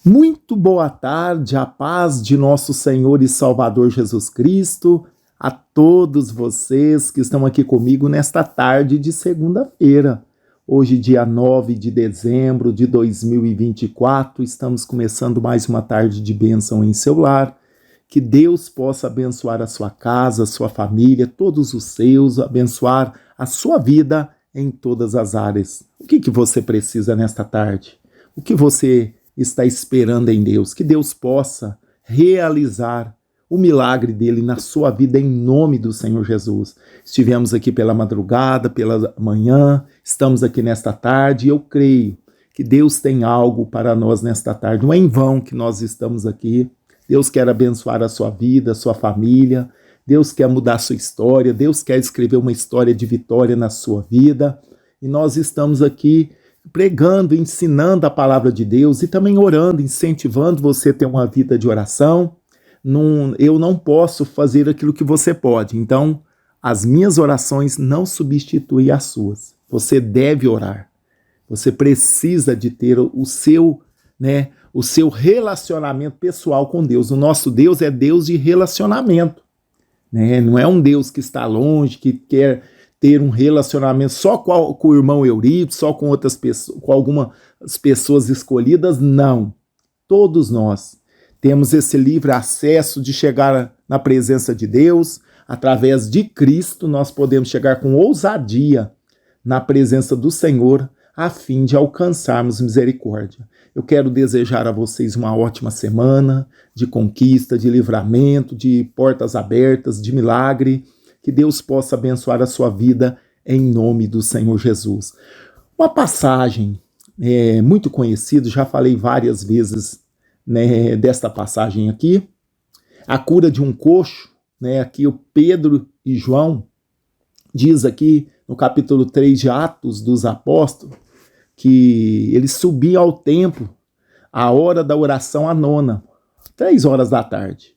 Muito boa tarde, a paz de nosso Senhor e Salvador Jesus Cristo, a todos vocês que estão aqui comigo nesta tarde de segunda-feira. Hoje, dia 9 de dezembro de 2024, estamos começando mais uma tarde de bênção em seu lar. Que Deus possa abençoar a sua casa, a sua família, todos os seus, abençoar a sua vida em todas as áreas. O que você precisa nesta tarde? O que você está esperando em Deus? Que Deus possa realizar o milagre dele na sua vida em nome do Senhor Jesus. Estivemos aqui pela madrugada, pela manhã, estamos aqui nesta tarde e eu creio que Deus tem algo para nós nesta tarde. Não é em vão que nós estamos aqui. Deus quer abençoar a sua vida, a sua família. Deus quer mudar a sua história. Deus quer escrever uma história de vitória na sua vida. E nós estamos aqui pregando, ensinando a palavra de Deus e também orando, incentivando você a ter uma vida de oração. Eu não posso fazer aquilo que você pode. Então, as minhas orações não substituem as suas. Você deve orar. Você precisa de ter o seu relacionamento pessoal com Deus. O nosso Deus é Deus de relacionamento. Não é um Deus que está longe, que quer ter um relacionamento só com o irmão Eurico, só com outras pessoas, com algumas pessoas escolhidas. Não. Todos nós temos esse livre acesso de chegar na presença de Deus. Através de Cristo, nós podemos chegar com ousadia na presença do Senhor, a fim de alcançarmos misericórdia. Eu quero desejar a vocês uma ótima semana de conquista, de livramento, de portas abertas, de milagre. Que Deus possa abençoar a sua vida em nome do Senhor Jesus. Uma passagem muito conhecida, já falei várias vezes desta passagem aqui, a cura de um coxo, aqui o Pedro e João, diz aqui no capítulo 3 de Atos dos Apóstolos, que eles subiam ao templo à hora da oração à nona, 3 horas da tarde.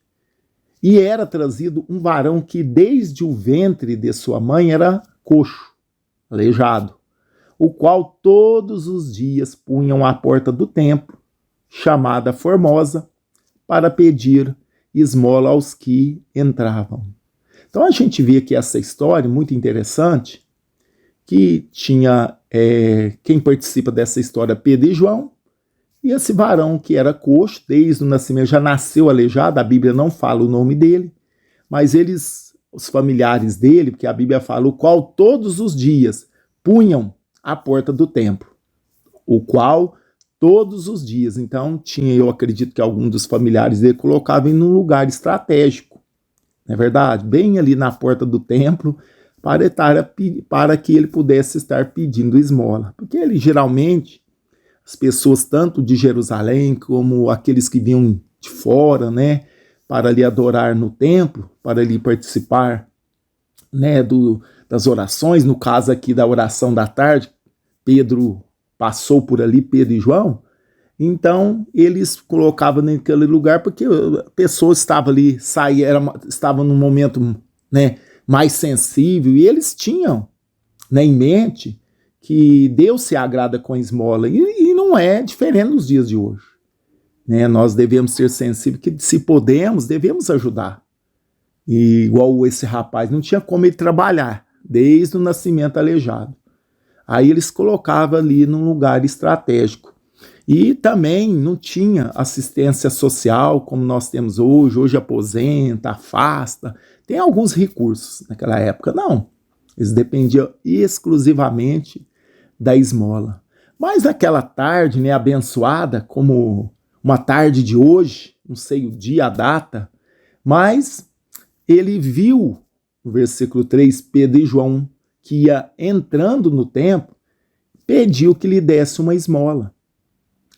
E era trazido um varão que desde o ventre de sua mãe era coxo, aleijado, o qual todos os dias punham à porta do templo, chamada Formosa, para pedir esmola aos que entravam. Então a gente vê aqui essa história muito interessante, que tinha quem participa dessa história, Pedro e João, e esse varão que era coxo, desde o nascimento, já nasceu aleijado, a Bíblia não fala o nome dele, mas os familiares dele, porque a Bíblia fala, o qual todos os dias punham à porta do templo, o qual todos os dias, então eu acredito que algum dos familiares dele colocava em um lugar estratégico, não é verdade? Bem ali na porta do templo, para que ele pudesse estar pedindo esmola, porque ele geralmente, as pessoas tanto de Jerusalém como aqueles que vinham de fora, para ali adorar no templo, para ali participar, das orações, no caso aqui da oração da tarde, Pedro passou por ali, Pedro e João, então eles colocavam naquele lugar porque a pessoa estava ali, estava num momento, mais sensível, e eles tinham em mente que Deus se agrada com a esmola, e não é diferente nos dias de hoje. Nós devemos ser sensíveis, que se podemos, devemos ajudar. E igual esse rapaz, não tinha como ele trabalhar, desde o nascimento aleijado. Aí eles colocavam ali num lugar estratégico. E também não tinha assistência social como nós temos hoje. Hoje aposenta, afasta. Tem alguns recursos. Naquela época, não. Eles dependiam exclusivamente da esmola. Mas naquela tarde, abençoada, como uma tarde de hoje, não sei o dia, a data, mas ele viu, no versículo 3, Pedro e João, que ia entrando no templo, pediu que lhe desse uma esmola.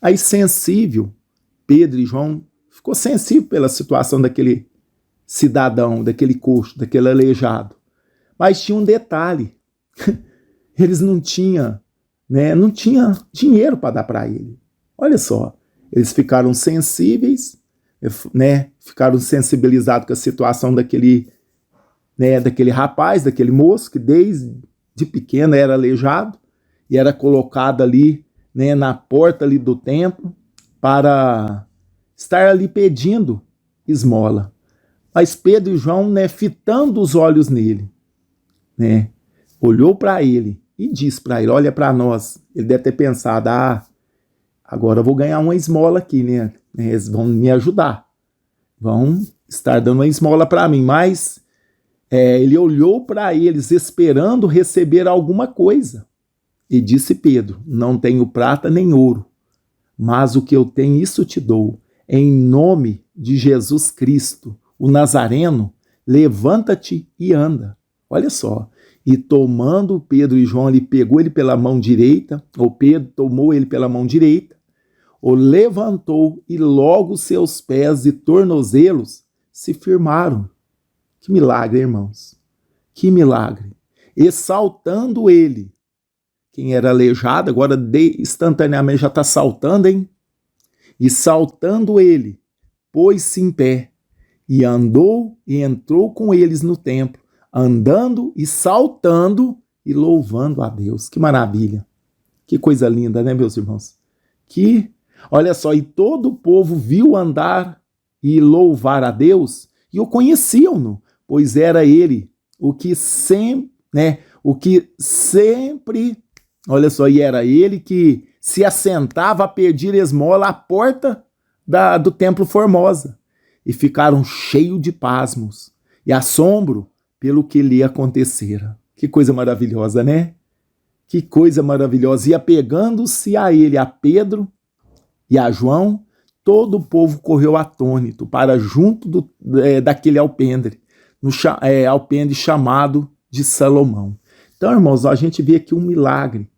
Aí sensível, Pedro e João ficou sensível pela situação daquele cidadão, daquele coxo, daquele aleijado. Mas tinha um detalhe, eles não tinham dinheiro para dar para ele. Olha só, eles ficaram sensíveis, ficaram sensibilizados com a situação daquele rapaz, daquele moço que desde pequeno era aleijado e era colocado ali na porta ali do templo para estar ali pedindo esmola. Mas Pedro e João, né, fitando os olhos nele, né, olhou para ele e disse para ele, olha para nós. Ele deve ter pensado, agora eu vou ganhar uma esmola aqui, né? Eles vão me ajudar, vão estar dando uma esmola para mim. Mas ele olhou para eles esperando receber alguma coisa. E disse Pedro, não tenho prata nem ouro, mas o que eu tenho, isso te dou. Em nome de Jesus Cristo, o Nazareno, levanta-te e anda. Olha só. E tomando Pedro e João, ele pegou ele pela mão direita, ou Pedro tomou ele pela mão direita, o levantou e logo seus pés e tornozelos se firmaram. Que milagre, irmãos. Que milagre. E saltando ele, quem era aleijado, agora instantaneamente já está saltando, hein? E saltando ele, pôs-se em pé, e andou e entrou com eles no templo, andando e saltando e louvando a Deus. Que maravilha! Que coisa linda, né, meus irmãos? Olha só, e todo o povo viu andar e louvar a Deus, e o conheciam-no, pois era ele o que sempre, olha só, e era ele que se assentava a pedir esmola à porta do templo Formosa, e ficaram cheios de pasmos e assombro pelo que lhe acontecera. Que coisa maravilhosa, né? Que coisa maravilhosa. E apegando-se a ele, a Pedro e a João, todo o povo correu atônito para junto daquele alpendre, alpendre chamado de Salomão. Então, irmãos, a gente vê aqui um milagre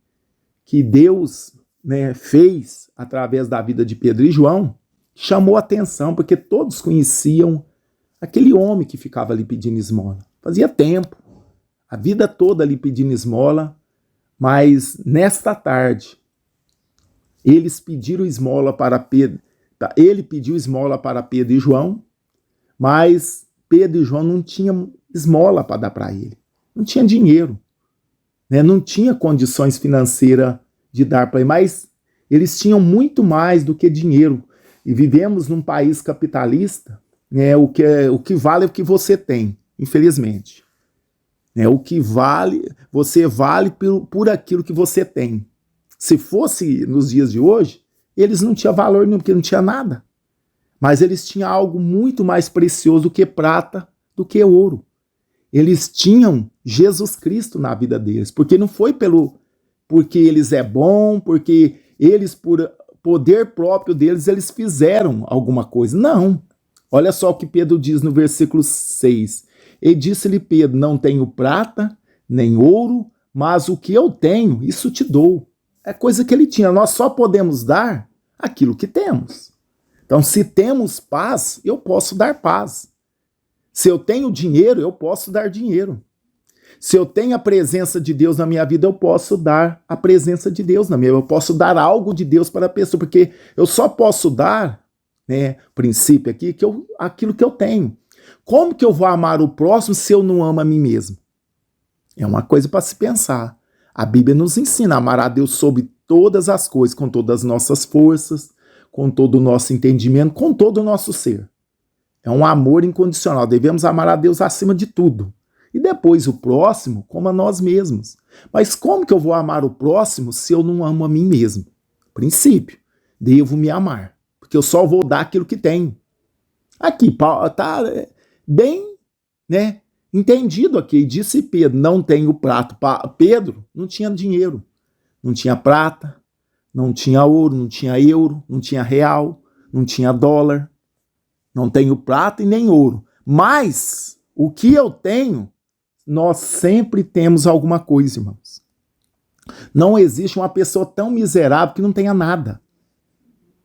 que Deus, né, fez através da vida de Pedro e João, chamou a atenção, porque todos conheciam aquele homem que ficava ali pedindo esmola. Fazia tempo, a vida toda ali pedindo esmola, mas nesta tarde, eles pediram esmola para Pedro. Ele pediu esmola para Pedro e João, mas Pedro e João não tinham esmola para dar para ele. Não tinha dinheiro, né? Não tinha condições financeiras de dar para ele, mas eles tinham muito mais do que dinheiro. E vivemos num país capitalista, né? O que vale é o que você tem, infelizmente. O que vale, você vale por aquilo que você tem. Se fosse nos dias de hoje, eles não tinham valor nenhum, porque não tinha nada. Mas eles tinham algo muito mais precioso do que prata, do que ouro. Eles tinham Jesus Cristo na vida deles, porque não foi porque eles é bom, porque eles, por poder próprio deles, eles fizeram alguma coisa. Não. Olha só o que Pedro diz no versículo 6. E disse-lhe Pedro, não tenho prata, nem ouro, mas o que eu tenho, isso te dou. É coisa que ele tinha. Nós só podemos dar aquilo que temos. Então, se temos paz, eu posso dar paz. Se eu tenho dinheiro, eu posso dar dinheiro. Se eu tenho a presença de Deus na minha vida, eu posso dar a presença de Deus na minha vida. Eu posso dar algo de Deus para a pessoa, porque eu só posso dar, né, princípio aqui, aquilo que eu tenho. Como que eu vou amar o próximo se eu não amo a mim mesmo? É uma coisa para se pensar. A Bíblia nos ensina a amar a Deus sobre todas as coisas, com todas as nossas forças, com todo o nosso entendimento, com todo o nosso ser. É um amor incondicional. Devemos amar a Deus acima de tudo. E depois o próximo como a nós mesmos. Mas como que eu vou amar o próximo se eu não amo a mim mesmo? Princípio, devo me amar, porque eu só vou dar aquilo que tenho. Aqui, tá bem, né, entendido aqui. Disse Pedro, não tenho prata. Pedro não tinha dinheiro, não tinha prata, não tinha ouro, não tinha euro, não tinha real, não tinha dólar. Não tenho prata e nem ouro. Mas o que eu tenho, nós sempre temos alguma coisa, irmãos. Não existe uma pessoa tão miserável que não tenha nada.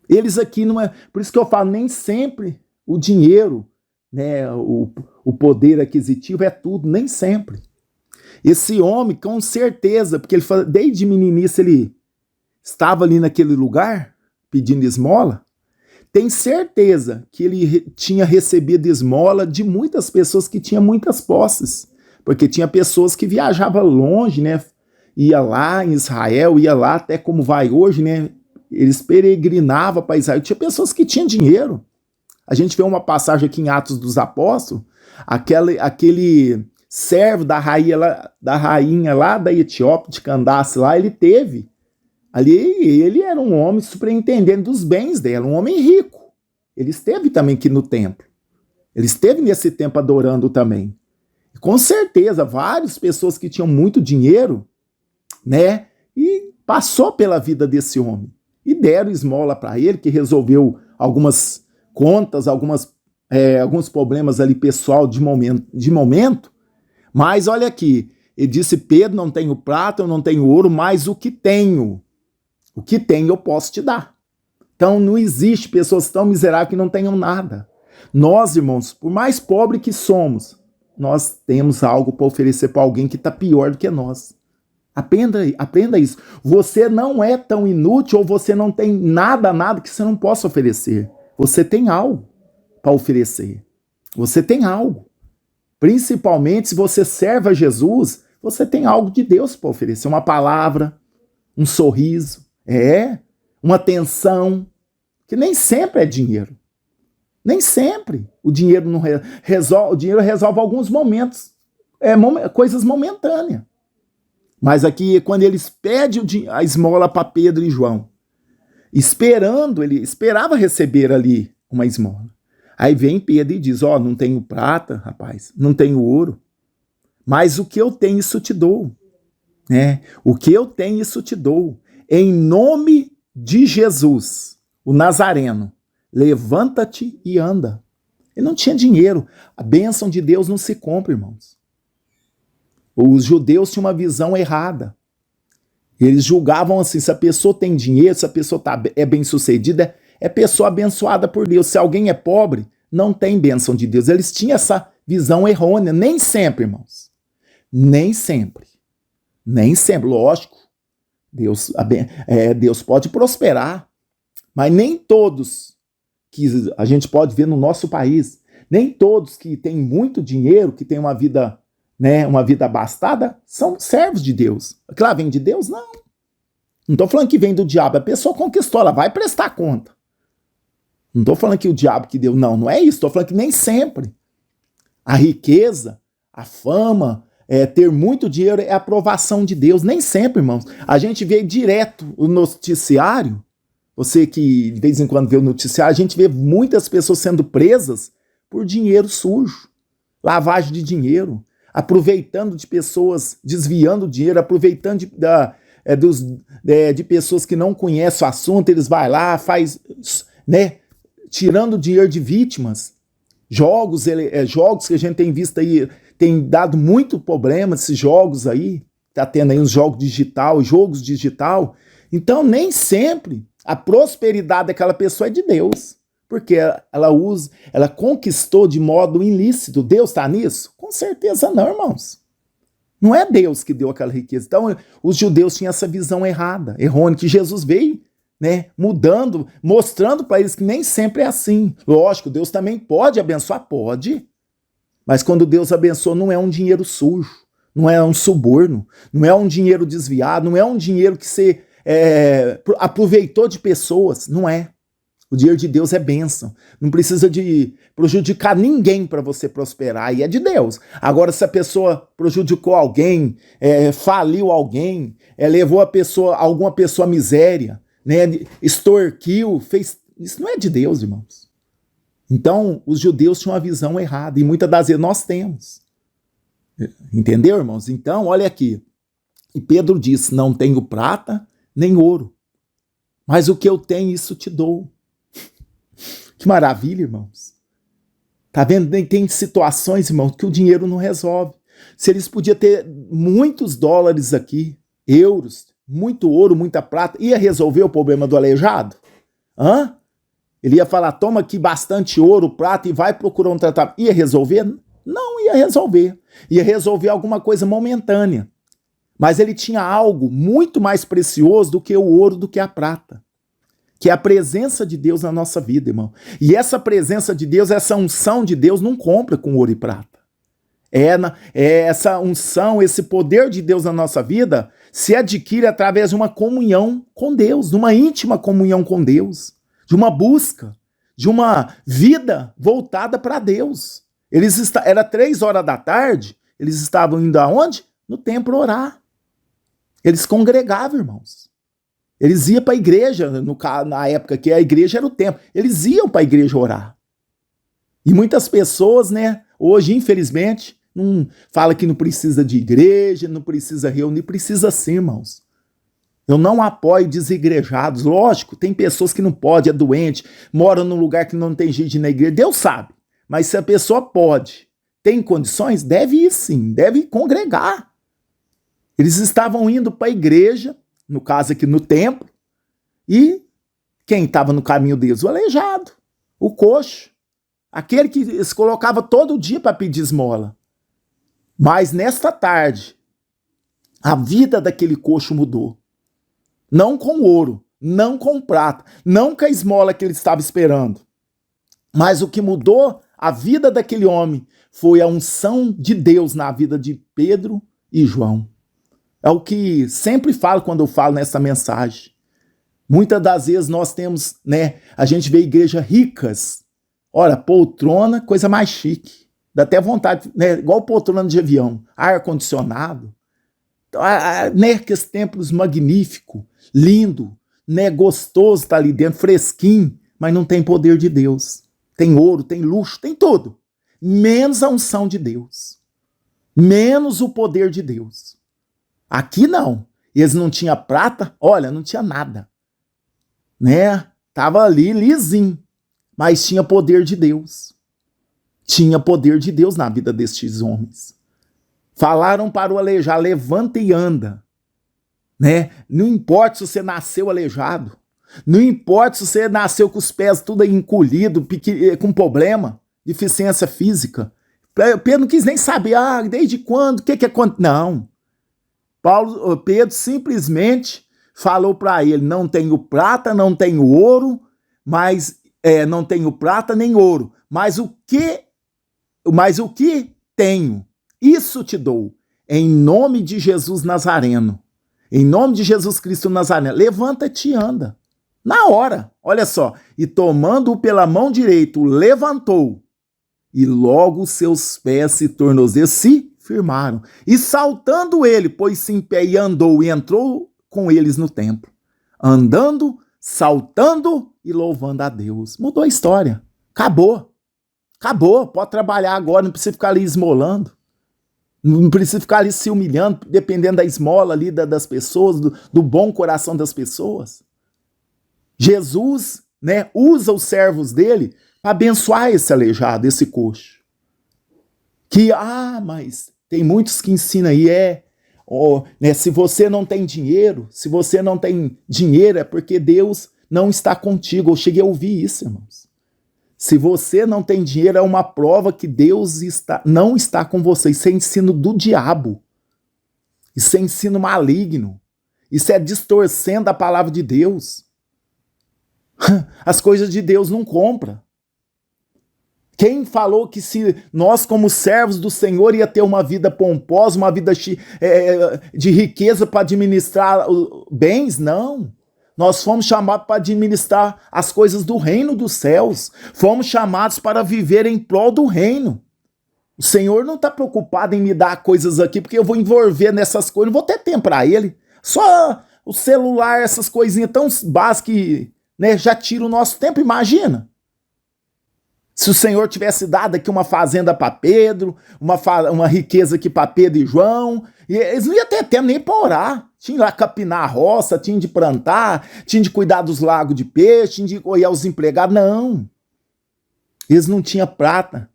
Eles aqui não é... Por isso que eu falo, nem sempre o dinheiro, né, o poder aquisitivo é tudo, nem sempre. Esse homem, com certeza, porque ele desde meninice ele estava ali naquele lugar, pedindo esmola, tem certeza que ele tinha recebido esmola de muitas pessoas que tinham muitas posses, porque tinha pessoas que viajavam longe, né? Ia lá em Israel, ia lá até como vai hoje, né? eles peregrinavam para Israel. Tinha pessoas que tinham dinheiro. A gente vê uma passagem aqui em Atos dos Apóstolos, aquele servo da rainha lá da Etiópia, de Candace lá, ele teve. Ali ele era um homem superintendente dos bens dela, um homem rico. Ele esteve também aqui no templo. Ele esteve nesse templo adorando também. E com certeza, várias pessoas que tinham muito dinheiro, né, e passou pela vida desse homem. E deram esmola para ele, que resolveu algumas contas, alguns problemas ali pessoal de momento. Mas olha aqui, ele disse: Pedro, não tenho prata, eu não tenho ouro, mas o que tenho eu posso te dar. Então não existe pessoas tão miseráveis que não tenham nada. Nós, irmãos, por mais pobre que somos, nós temos algo para oferecer para alguém que está pior do que nós. Aprenda isso. Você não é tão inútil, ou você não tem nada que você não possa oferecer. Você tem algo para oferecer. Você tem algo. Principalmente se você serve a Jesus, você tem algo de Deus para oferecer. Uma palavra, um sorriso, uma atenção, que nem sempre é dinheiro. Nem sempre. O dinheiro não resolve, o dinheiro resolve alguns momentos, coisas momentâneas. Mas aqui, quando eles pedem a esmola para Pedro e João, ele esperava receber ali uma esmola. Aí vem Pedro e diz: não tenho prata, rapaz, não tenho ouro, mas o que eu tenho, isso te dou. O que eu tenho, isso te dou. Em nome de Jesus, o Nazareno, levanta-te e anda. Ele não tinha dinheiro. A bênção de Deus não se compra, irmãos. Os judeus tinham uma visão errada. Eles julgavam assim: se a pessoa tem dinheiro, se a pessoa é bem-sucedida, é pessoa abençoada por Deus. Se alguém é pobre, não tem bênção de Deus. Eles tinham essa visão errônea. Nem sempre, irmãos. Nem sempre. Nem sempre. Lógico, Deus pode prosperar, mas nem todos que a gente pode ver no nosso país, nem todos que têm muito dinheiro, que têm uma vida abastada, são servos de Deus. Claro, vem de Deus? Não. Não estou falando que vem do diabo. A pessoa conquistou, ela vai prestar conta. Não estou falando que o diabo que deu. Não é isso. Estou falando que nem sempre a riqueza, a fama, ter muito dinheiro é a aprovação de Deus. Nem sempre, irmãos. A gente vê direto o noticiário. Você que de vez em quando vê o noticiário, a gente vê muitas pessoas sendo presas por dinheiro sujo, lavagem de dinheiro, aproveitando de pessoas, desviando dinheiro, aproveitando de pessoas que não conhecem o assunto. Eles vão lá, tirando dinheiro de vítimas. Jogos que a gente tem visto aí, tem dado muito problema, esses jogos aí, tá tendo aí uns jogos digital. Então nem sempre a prosperidade daquela pessoa é de Deus, porque ela conquistou de modo ilícito. Deus está nisso? Com certeza não, irmãos. Não é Deus que deu aquela riqueza. Então, os judeus tinham essa visão errônea, que Jesus veio, mudando, mostrando para eles que nem sempre é assim. Lógico, Deus também pode abençoar, pode. Mas quando Deus abençoa, não é um dinheiro sujo, não é um suborno, não é um dinheiro desviado, não é um dinheiro que você aproveitou de pessoas, não é. O dinheiro de Deus é bênção. Não precisa de prejudicar ninguém para você prosperar. E é de Deus. Agora, se a pessoa prejudicou alguém, faliu alguém, levou alguma pessoa à miséria, extorquiu, isso não é de Deus, irmãos. Então, os judeus tinham uma visão errada. E muitas das vezes nós temos. Entendeu, irmãos? Então, olha aqui. E Pedro disse: não tenho prata nem ouro, mas o que eu tenho, isso te dou. Que maravilha, irmãos. Tá vendo? Tem situações, irmãos, que o dinheiro não resolve. Se eles podiam ter muitos dólares aqui, euros, muito ouro, muita prata, ia resolver o problema do aleijado? Ele ia falar: toma aqui bastante ouro, prata e vai procurar um tratamento. Ia resolver? Não ia resolver. Ia resolver alguma coisa momentânea. Mas ele tinha algo muito mais precioso do que o ouro, do que a prata, que é a presença de Deus na nossa vida, irmão. E essa presença de Deus, essa unção de Deus, não compra com ouro e prata. Essa unção, esse poder de Deus na nossa vida se adquire através de uma comunhão com Deus, de uma íntima comunhão com Deus, de uma busca, de uma vida voltada para Deus. Era 3 horas da tarde, eles estavam indo aonde? No templo orar. Eles congregavam, irmãos. Eles iam para a igreja, na época que a igreja era o templo. Eles iam para a igreja orar. E muitas pessoas, né, hoje, infelizmente, não fala que não precisa de igreja, não precisa reunir, precisa sim, irmãos. Eu não apoio desigrejados. Lógico, tem pessoas que não podem, é doente, moram num lugar que não tem gente na igreja. Deus sabe. Mas se a pessoa pode, tem condições, deve ir sim, deve congregar. Eles estavam indo para a igreja, no caso aqui no templo, e quem estava no caminho deles? O aleijado, o coxo, aquele que se colocava todo dia para pedir esmola. Mas nesta tarde, a vida daquele coxo mudou. Não com ouro, não com prata, não com a esmola que ele estava esperando. Mas o que mudou a vida daquele homem foi a unção de Deus na vida de Pedro e João. É o que sempre falo quando eu falo nessa mensagem. Muitas das vezes nós temos, né, a gente vê igrejas ricas. Olha, poltrona, coisa mais chique. Dá até vontade, né, igual poltrona de avião, ar-condicionado. Né, aqueles templos magníficos, lindo, né, gostoso estar ali dentro, fresquinho, mas não tem poder de Deus. Tem ouro, tem luxo, tem tudo. Menos a unção de Deus. Menos o poder de Deus. Aqui não. Eles não tinham prata, olha, não tinha nada. Né? Tava ali lisinho, mas tinha poder de Deus. Tinha poder de Deus na vida destes homens. Falaram para o aleijado, levanta e anda. Né? Não importa se você nasceu aleijado. Não importa se você nasceu com os pés tudo encolhido, com problema, deficiência física. Pedro não quis nem saber, desde quando, o que aconteceu? Não. Pedro simplesmente falou para ele, não tenho prata, não tenho ouro, mas não tenho prata nem ouro, mas o que tenho, isso te dou, em nome de Jesus Nazareno, em nome de Jesus Cristo Nazareno, levanta-te e anda, na hora, olha só, e tomando-o pela mão direita, o levantou, e logo seus pés e tornozelos se firmaram. E saltando ele, pôs-se em pé e andou, e entrou com eles no templo. Andando, saltando e louvando a Deus. Mudou a história. Acabou. Acabou. Pode trabalhar agora, não precisa ficar ali esmolando. Não precisa ficar ali se humilhando, dependendo da esmola ali das pessoas, do bom coração das pessoas. Jesus, né, usa os servos dele para abençoar esse aleijado, esse coxo. Que, mas tem muitos que ensinam aí, né, se você não tem dinheiro, é porque Deus não está contigo. Eu cheguei a ouvir isso, irmãos. Se você não tem dinheiro, é uma prova que Deus não está com você. Isso é ensino do diabo. Isso é ensino maligno. Isso é distorcendo a palavra de Deus. As coisas de Deus não compra. Quem falou que se nós, como servos do Senhor, ia ter uma vida pomposa, uma vida de riqueza para administrar bens? Não. Nós fomos chamados para administrar as coisas do reino dos céus. Fomos chamados para viver em prol do reino. O Senhor não está preocupado em me dar coisas aqui, porque eu vou envolver nessas coisas, não vou ter tempo para ele. Só o celular, essas coisinhas tão básicas que, né, já tira o nosso tempo, imagina. Se o Senhor tivesse dado aqui uma fazenda para Pedro, uma riqueza aqui para Pedro e João, eles não iam ter tempo nem para orar. Tinha lá capinar a roça, tinha de plantar, tinha de cuidar dos lagos de peixe, tinha de olhar os empregados. Não. Eles não tinham prata.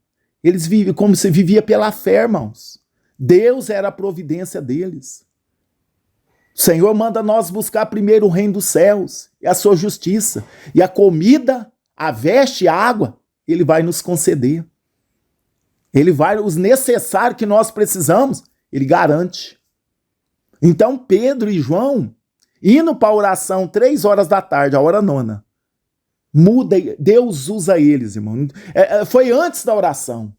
Eles viviam como se vivia pela fé, irmãos. Deus era a providência deles. O Senhor manda nós buscar primeiro o reino dos céus e a sua justiça. E a comida, a veste, a água, Ele vai nos conceder. Ele vai, os necessários que nós precisamos, Ele garante. Então Pedro e João, indo para a oração 3 horas da tarde, a hora 9, muda, Deus usa eles, irmão. Foi antes da oração.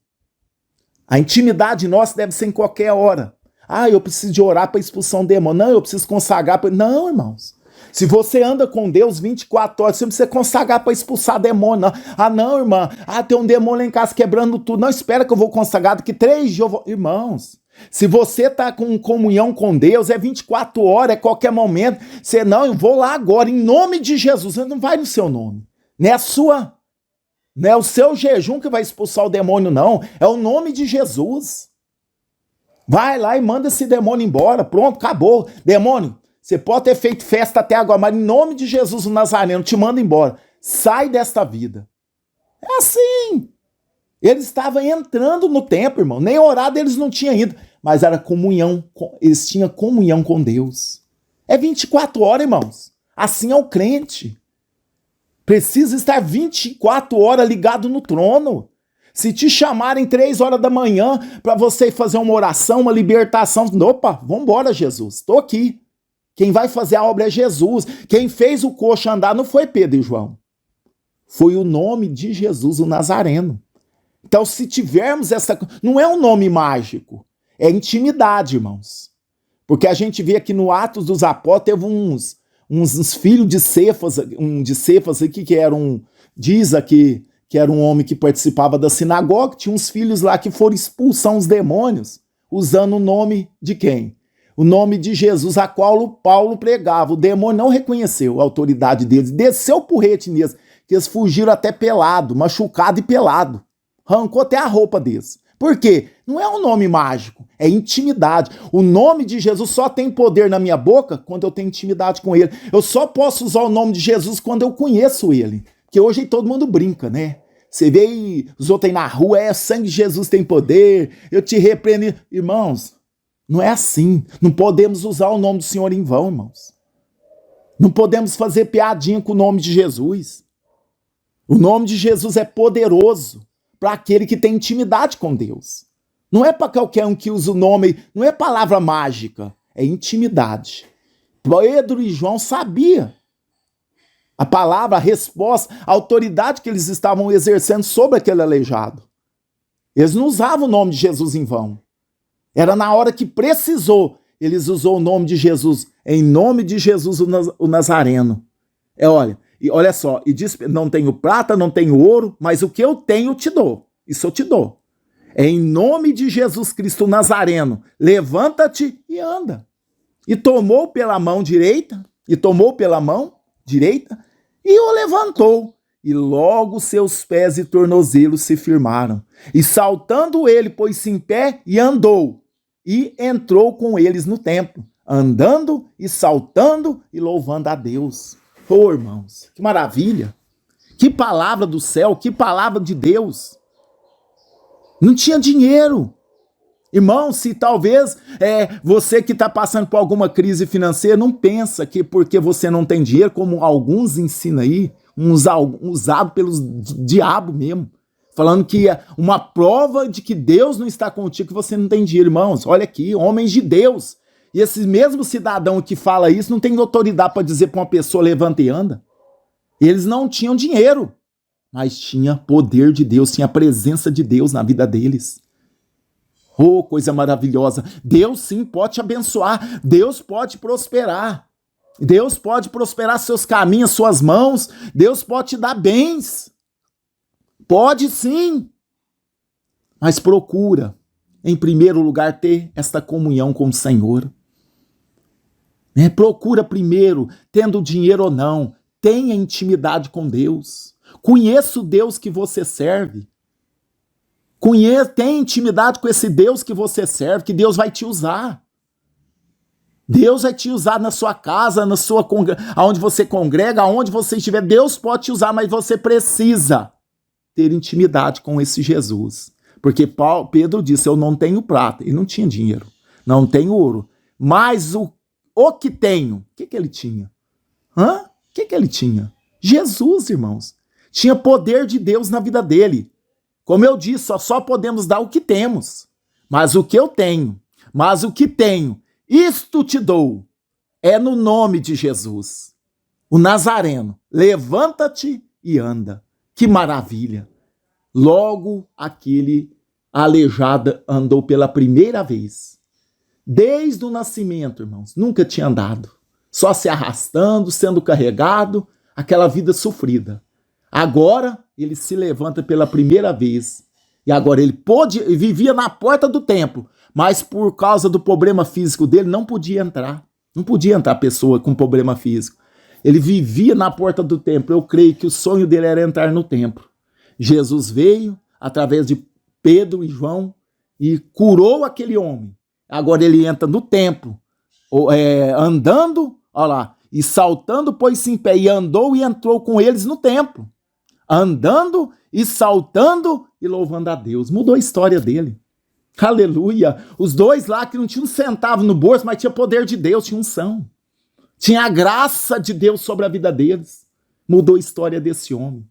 A intimidade nossa deve ser em qualquer hora. Ah, eu preciso de orar para expulsar um demônio. Não, eu preciso consagrar. Não, irmãos. Se você anda com Deus 24 horas, você não precisa consagrar para expulsar demônio, não. Ah, não, irmã. Ah, tem um demônio lá em casa quebrando tudo. Não, espera que eu vou consagrar, daqui 3 dias eu vou... Irmãos, se você está com comunhão com Deus, é 24 horas, é qualquer momento. Você, não, eu vou lá agora, em nome de Jesus. Você não vai no seu nome. Não é o seu jejum que vai expulsar o demônio, não. É o nome de Jesus. Vai lá e manda esse demônio embora. Pronto, acabou. Demônio, você pode ter feito festa até agora, mas em nome de Jesus o Nazareno, te manda embora. Sai desta vida. É assim. Eles estavam entrando no templo, irmão. Nem orado eles não tinham ido. Mas era comunhão. Eles tinham comunhão com Deus. É 24 horas, irmãos. Assim é o crente. Precisa estar 24 horas ligado no trono. Se te chamarem 3 horas da manhã para você fazer uma oração, uma libertação, opa, vambora, Jesus, estou aqui. Quem vai fazer a obra é Jesus. Quem fez o coxo andar não foi Pedro e João. Foi o nome de Jesus, o Nazareno. Então, se tivermos essa... Não é um nome mágico, é intimidade, irmãos. Porque a gente vê aqui no Atos dos Apóstolos, teve uns filhos de Cefas, aqui, que era diz aqui, que era um homem que participava da sinagoga, tinha uns filhos lá que foram expulsar uns demônios, usando o nome de quem? O nome de Jesus, a qual Paulo pregava. O demônio não reconheceu a autoridade deles, desceu o porrete neles, que eles fugiram até pelado, machucado e pelado. Arrancou até a roupa deles. Por quê? Não é um nome mágico, é intimidade. O nome de Jesus só tem poder na minha boca quando eu tenho intimidade com ele. Eu só posso usar o nome de Jesus quando eu conheço ele. Porque hoje todo mundo brinca, né? Você vê os outros aí na rua, sangue de Jesus tem poder, eu te repreendo. Irmãos, não é assim. Não podemos usar o nome do Senhor em vão, irmãos. Não podemos fazer piadinha com o nome de Jesus. O nome de Jesus é poderoso para aquele que tem intimidade com Deus. Não é para qualquer um que usa o nome, não é palavra mágica, é intimidade. Pedro e João sabiam a palavra, a resposta, a autoridade que eles estavam exercendo sobre aquele aleijado. Eles não usavam o nome de Jesus em vão. Era na hora que precisou, eles usou o nome de Jesus, em nome de Jesus o Nazareno. Olha só, e diz, não tenho prata, não tenho ouro, mas o que eu tenho eu te dou. Isso eu te dou. É em nome de Jesus Cristo Nazareno, levanta-te e anda. E tomou pela mão direita, e o levantou. E logo seus pés e tornozelos se firmaram. E saltando ele, pôs-se em pé e andou. E entrou com eles no templo, andando e saltando e louvando a Deus. Oh, irmãos, que maravilha! Que palavra do céu, que palavra de Deus! Não tinha dinheiro. Irmão, se talvez você que está passando por alguma crise financeira, não pensa que porque você não tem dinheiro, como alguns ensinam aí, usado pelos diabo mesmo, falando que é uma prova de que Deus não está contigo, que você não tem dinheiro. Irmãos, olha aqui, homens de Deus. E esse mesmo cidadão que fala isso não tem autoridade para dizer para uma pessoa levanta e anda. Eles não tinham dinheiro, mas tinha poder de Deus, tinha a presença de Deus na vida deles. Oh, coisa maravilhosa. Deus sim pode te abençoar, Deus pode prosperar. Deus pode prosperar seus caminhos, suas mãos, Deus pode te dar bens. Pode sim. Mas procura, em primeiro lugar, ter esta comunhão com o Senhor. Procura primeiro, tendo dinheiro ou não, tenha intimidade com Deus. Conheça o Deus que você serve. Tenha intimidade com esse Deus que você serve, que Deus vai te usar. Deus vai te usar na sua casa, aonde você congrega, aonde você estiver. Deus pode te usar, mas você precisa ter intimidade com esse Jesus. Porque Pedro disse, eu não tenho prata, e não tinha dinheiro, não tenho ouro, mas o que tenho, o que ele tinha? O que ele tinha? Jesus, irmãos. Tinha poder de Deus na vida dele. Como eu disse, só podemos dar o que temos. Mas o que eu tenho, isto te dou. É no nome de Jesus. O Nazareno, levanta-te e anda. Que maravilha. Logo a aleijada andou pela primeira vez. Desde o nascimento, irmãos, nunca tinha andado. Só se arrastando, sendo carregado, aquela vida sofrida. Agora, ele se levanta pela primeira vez. E agora ele vivia na porta do templo, mas por causa do problema físico dele, não podia entrar. Não podia entrar pessoa com problema físico. Ele vivia na porta do templo. Eu creio que o sonho dele era entrar no templo. Jesus veio, através de Pedro e João, e curou aquele homem. Agora ele entra no templo, andando, olha lá, e saltando, pôs-se em pé, e andou e entrou com eles no templo. Andando e saltando e louvando a Deus. Mudou a história dele. Aleluia. Os dois lá que não tinham um centavo no bolso, mas tinha poder de Deus, tinha unção. Tinha a graça de Deus sobre a vida deles. Mudou a história desse homem.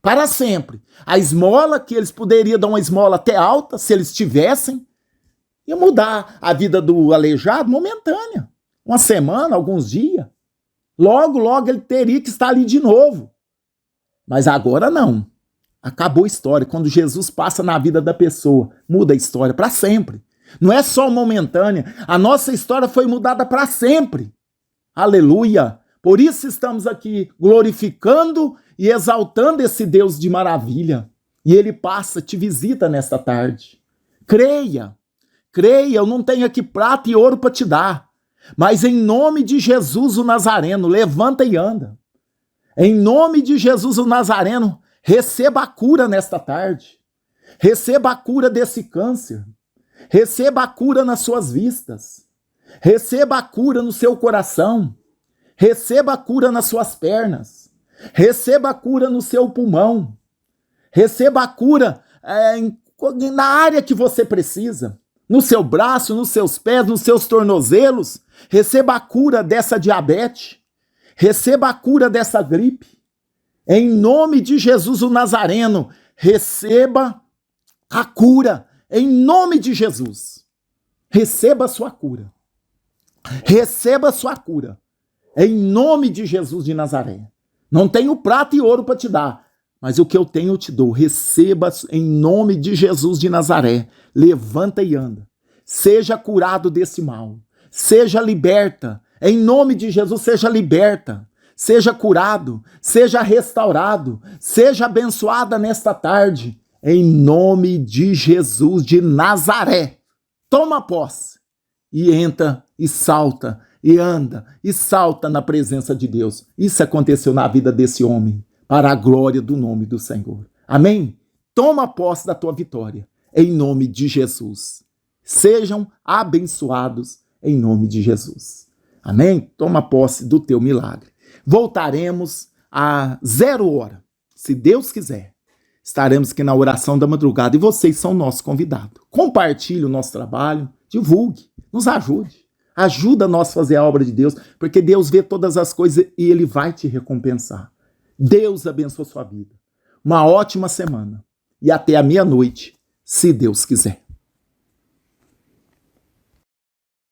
Para sempre. A esmola, que eles poderiam dar uma esmola até alta, se eles tivessem, ia mudar a vida do aleijado momentânea. Uma semana, alguns dias. Logo, logo ele teria que estar ali de novo. Mas agora não. Acabou a história. Quando Jesus passa na vida da pessoa, muda a história para sempre. Não é só momentânea. A nossa história foi mudada para sempre. Aleluia. Por isso estamos aqui glorificando e exaltando esse Deus de maravilha. E ele passa, te visita nesta tarde. Creia. Creia, eu não tenho aqui prata e ouro para te dar. Mas em nome de Jesus o Nazareno, levanta e anda. Em nome de Jesus o Nazareno, receba a cura nesta tarde. Receba a cura desse câncer. Receba a cura nas suas vistas. Receba a cura no seu coração. Receba a cura nas suas pernas. Receba a cura no seu pulmão. Receba a cura na área que você precisa. No seu braço, nos seus pés, nos seus tornozelos. Receba a cura dessa diabetes. Receba a cura dessa gripe. Em nome de Jesus o Nazareno, receba a cura. Em nome de Jesus. Receba a sua cura. Receba a sua cura. Em nome de Jesus de Nazaré. Não tenho prata e ouro para te dar, mas o que eu tenho eu te dou. Receba em nome de Jesus de Nazaré. Levanta e anda. Seja curado desse mal. Seja liberta. Em nome de Jesus, seja liberta. Seja curado. Seja restaurado. Seja abençoada nesta tarde. Em nome de Jesus de Nazaré. Toma posse. E entra e salta. E anda e salta na presença de Deus. Isso aconteceu na vida desse homem, para a glória do nome do Senhor. Amém? Toma posse da tua vitória, em nome de Jesus. Sejam abençoados em nome de Jesus. Amém? Toma posse do teu milagre. Voltaremos a 0 hora, se Deus quiser. Estaremos aqui na oração da madrugada e vocês são nossos convidados. Compartilhe o nosso trabalho, divulgue, nos ajude. Ajuda nós a fazer a obra de Deus, porque Deus vê todas as coisas e Ele vai te recompensar. Deus abençoe a sua vida. Uma ótima semana. E até a meia-noite, se Deus quiser.